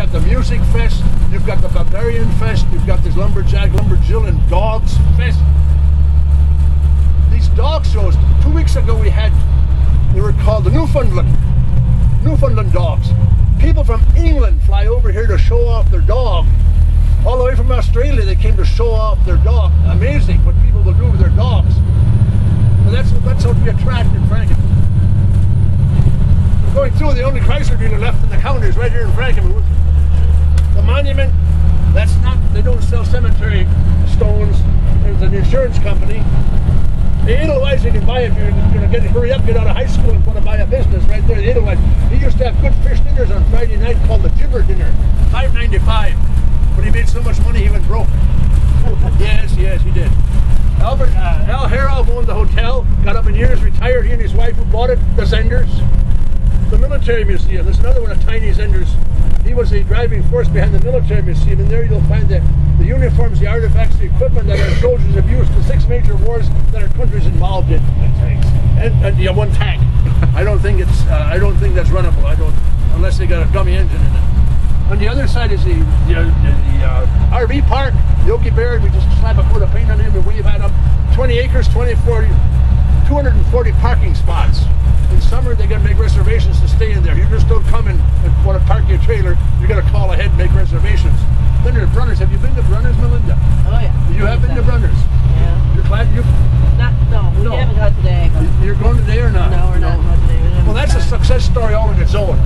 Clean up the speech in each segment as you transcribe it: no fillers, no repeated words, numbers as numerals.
got the Music Fest, you've got the Barbarian Fest, you've got this Lumberjack, Lumberjill, and Dogs Fest. These dog shows, 2 weeks ago they were called the Newfoundland dogs. People from England fly over here to show off their dog. All the way from Australia they came to show off their dog. Amazing what people will do with their dogs. And that's how we attract in Frankenmuth. Going through, the only Chrysler dealer left in the county is right here in Frankenmuth. The monument, they don't sell cemetery stones. There's an insurance company. The Edelweiss, you can buy if you're going to hurry up, get out of high school and want to buy a business right there. The Edelweiss. He used to have good fish dinners on Friday night called the Gibber Dinner, $5.95. But he made so much money he went broke. Yes, he did. Al Harrell owned the hotel, got up in years, retired. He and his wife who bought it, the Zenders. The Military Museum, there's another one of Tiny Zenders. He was the driving force behind the Military Museum, and there you'll find the uniforms, the artifacts, the equipment that our soldiers have used for 6 major wars that our country's involved in. And yeah, one tank. I don't think that's runnable. Unless they got a dummy engine in it. On the other side is the RV park, Yogi Bear. We just slap a coat of paint on him and wave at him. 20 acres, 240 parking spots. In summer, they got to make reservations to stay in there. You just don't come in and want to park your trailer. You got to call ahead and make reservations. Then there's Brunners. Have you been to Brunners, Melinda? Oh yeah. You have been to Brunners? Yeah. You're glad you? No, we haven't got today. You're going today or not? No, we're not going today. Well, that's a success story all on its own.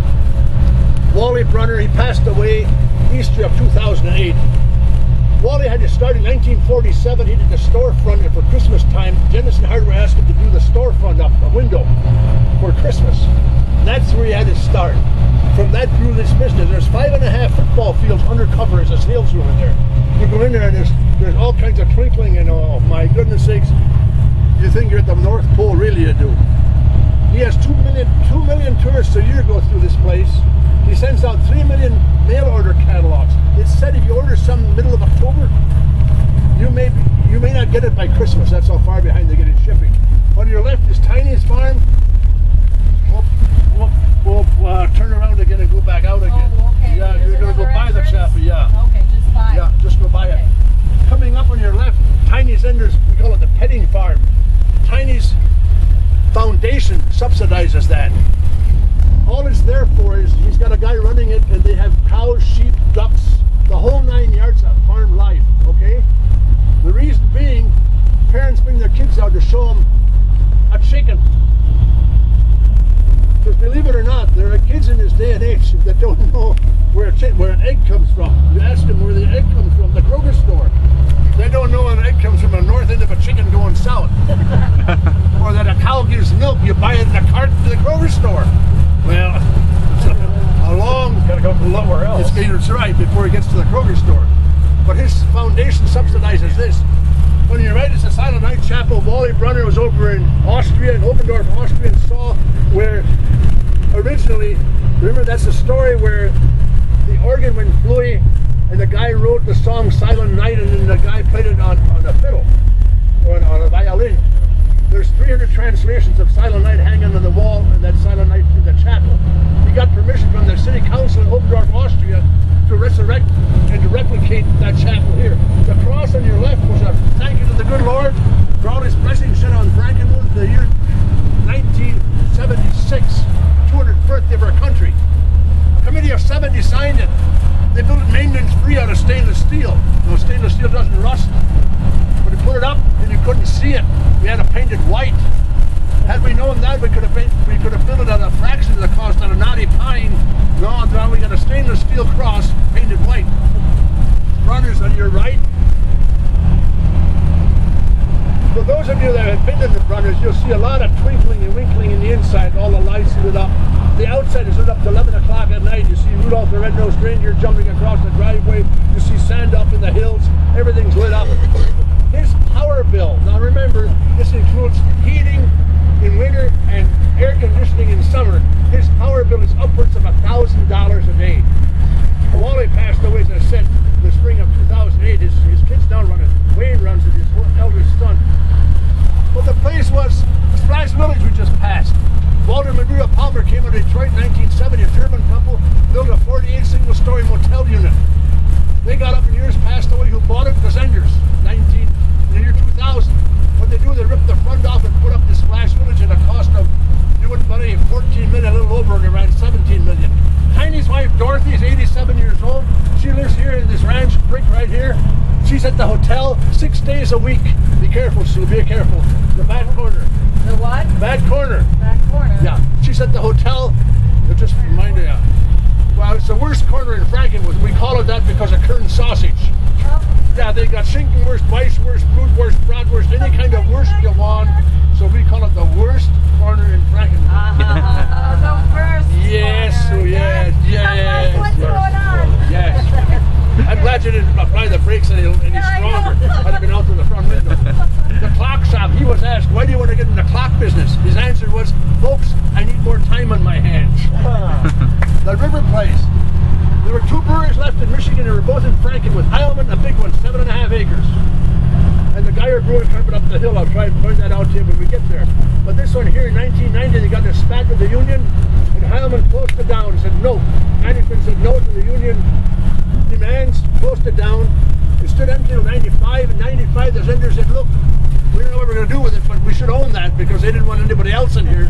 Wally Brunner, he passed away Easter of 2008. Wally had to start in 1947. He did the storefront, and for Christmas time, Jennison Hardware asked him to do the storefront up, a window, for Christmas. And that's where he had to start. From that grew this business. There's 5.5 football fields undercover as a sales room in there. You go in there and there's all kinds of twinkling, and oh my goodness sakes, you think you're at the North Pole, really you do. He has 2 million tourists a year go through this place. He sends out 3 million mail order catalogs. It's said if you order some in the middle of October, you may not get it by Christmas. That's how far behind they get in shipping. On your left is Tiny's farm. We'll turn around again and go back out again. Oh, okay. Yeah, you're going to go by the chapel, yeah. Okay, just by it. Yeah, just go by it. Coming up on your left, Tiny's Enders, we call it the petting farm. Tiny's foundation subsidizes that. All it's there for is he's got a guy running it, and they have cows, sheep, ducks, the whole 9 yards of farm life, okay? The reason being, parents bring their kids out to show them a chicken. Because believe it or not, there are kids in this day and age that don't know where an egg comes from. You ask them where the egg comes from, the Kroger store. They don't know an egg comes from the north end of a chicken going south. Or that a cow gives milk, you buy it in a cart to the Kroger store. Well, it's a long... Gotta go from somewhere else. It's right, before he gets to the Kroger store. But his foundation subsidizes this. On your right is the Silent Night Chapel. Wally Brunner was over in Austria, in Oberndorf, Austria, and saw where originally, remember that's the story where the organ went flui, and the guy wrote the song Silent Night, and then the guy played it on a fiddle, or on a violin. There's 300 translations of Silent Night hanging on the wall, and that Silent Night in the chapel. He got permission from the city council in Oberndorf, Austria, to resurrect and to replicate that chapel here. The cross on your left was a thank you to the good Lord for all his blessings shed on Frankenmuth the year 1976, 200th birthday of our country. A committee of 70 signed it. They built it maintenance free out of stainless steel. No, stainless steel doesn't rust. But you put it up and you couldn't see it. We had to paint it white. Had we known that, we could have built it at a fraction of the cost of a knotty pine. No, now we got a stainless steel cross painted white. Runners on your right. For those of you that have been in the Runners, you'll see a lot of twinkling and winkling in the inside. All the lights lit up. The outside is lit up to 11 o'clock at night. You see Rudolph the Red-Nosed Reindeer jumping across the driveway. You see sand up in the hills. Everything's lit up. His power bill, now remember, this includes heating in winter and air conditioning in summer. His power bill is upwards of $1,000 a day. Wally passed away, as I said, in the spring of 2008. His kids now run it. Wayne runs it, his eldest son. But the place was Splash Village we just passed. Walter Maria Palmer came out of Detroit in 1970, a German couple, built a 48 single-story motel got up in years past away who bought it, the Zenders, in the year 2000. What they do, they rip the front off and put up this Splash Village at a cost of, you wouldn't money, 14 million, a little over, and around 17 million. Heine's wife, Dorothy, is 87 years old. She lives here in this ranch brick right here. She's at the hotel 6 days a week. Be careful, Sue, be careful. The back corner. The what? Back corner. Back corner. Yeah, she's at the hotel. It just reminded you. Well, it's the worst corner in Frankenmuth. We call it that because of Kern sausage. Oh. Yeah, they got Schinkenwurst, Weisswurst, Blutwurst, Bratwurst, any kind of wurst you want. So we call it the worst corner in Frankenmuth. The first Yes, corner. oh yes, yes. What's going on? Yes. I'm glad you didn't apply the brakes any stronger. I'd have been out to the front window. The clock shop, he was asked, why do you want to get in the clock business? His answer was, folks, I need more time on my hands. The River Place. There were 2 breweries left in Michigan. They were both in Frankenmuth. Heilman, a big one, 7.5 acres. And the Geyer Brewery coming up the hill. I'll try and point that out to you when we get there. But this one here in 1990, they got in a spat with the union, and Heilman closed it down and said no. Management said no to the union demands, closed it down. It stood empty until 95. In 95, the Zenders said, look, we don't know what we're going to do with it, but we should own that because they didn't want anybody else in here.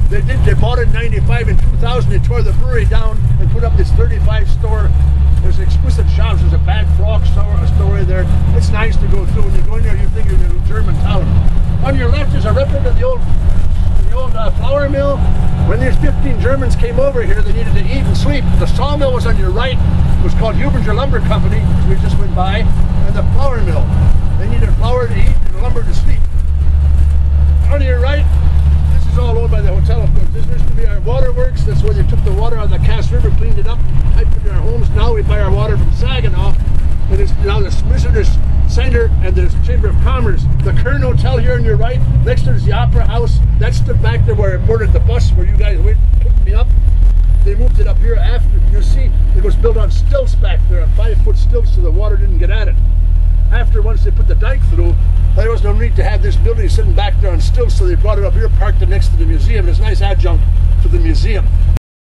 They did. They bought it in 95. In 2000, they tore the brewery down and put up this 35-store. There's exclusive shops. There's a bad frog store there. It's nice to go through. When you go in there, you think you're in a German town. On your left is a replica of the old flour mill. When these 15 Germans came over here, they needed to eat and sleep. The sawmill was on your right. It was called Hubinger Lumber Company, which we just went by, and the flour mill. They needed flour to eat and lumber to sleep. On your right, this is all owned by the hotel, of course. This used to be our waterworks. That's where they took the water out of the Cass River, cleaned it up, piped it in our homes. Now we buy our water from Saginaw. And it's now the Visitors Center and the Chamber of Commerce. The Kern Hotel here on your right. Next to it is the Opera House. That's the back there where I boarded the bus where you guys picked me up. They moved it up here after. You see, it was built on stilts back there, on 5-foot stilts, so the water didn't get at it. After, once they put the dike through, there was no need to have this building sitting back there on stilts, so they brought it up here, parked it next to the museum. It's a nice adjunct to the museum.